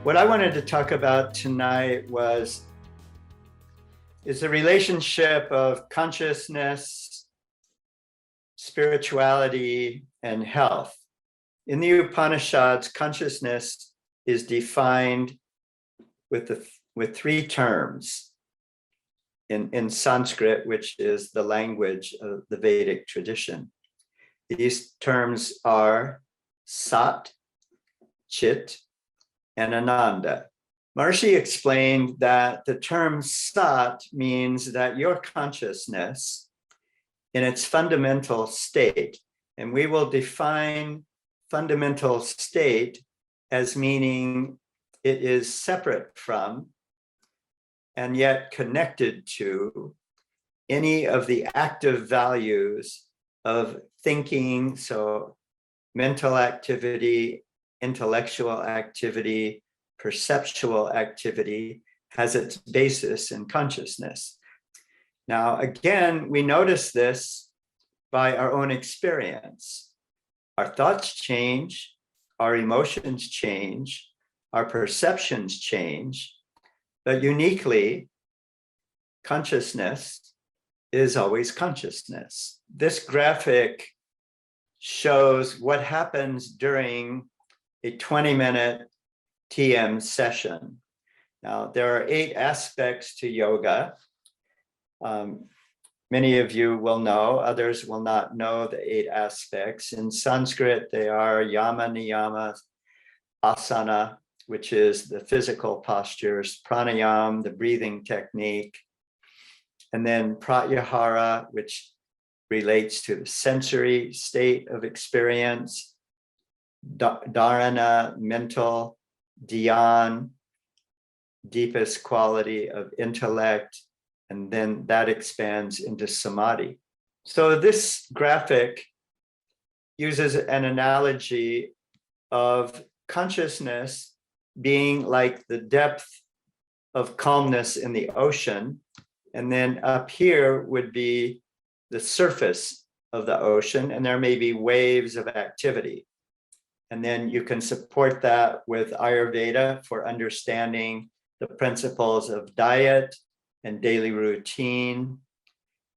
What I wanted to talk about tonight is the relationship of consciousness, spirituality, and health. In the Upanishads, consciousness is defined with three terms in Sanskrit, which is the language of the Vedic tradition. These terms are Sat, Chit, and Ananda. Maharishi explained that the term Sat means that your consciousness in its fundamental state, and we will define fundamental state as meaning it is separate from and yet connected to any of the active values of thinking, so mental activity, intellectual activity, perceptual activity has its basis in consciousness. Now, again, we notice this by our own experience. Our thoughts change, our emotions change, our perceptions change, but uniquely, consciousness is always consciousness. This graphic shows what happens during a 20-minute TM session. Now, there are 8 aspects to yoga. Many of you will know, others will not know the 8 aspects. In Sanskrit, they are yama, niyama, asana, which is the physical postures, pranayam, the breathing technique, and then pratyahara, which relates to the sensory state of experience, dharana, mental, dhyan, deepest quality of intellect, and then that expands into samadhi. So this graphic uses an analogy of consciousness being like the depth of calmness in the ocean, and then up here would be the surface of the ocean, and there may be waves of activity. And then you can support that with Ayurveda for understanding the principles of diet and daily routine,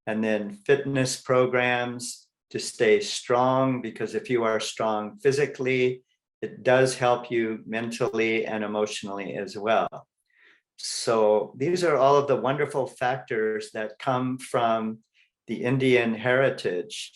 and then fitness programs to stay strong, because if you are strong physically, it does help you mentally and emotionally as well. So these are all of the wonderful factors that come from the Indian heritage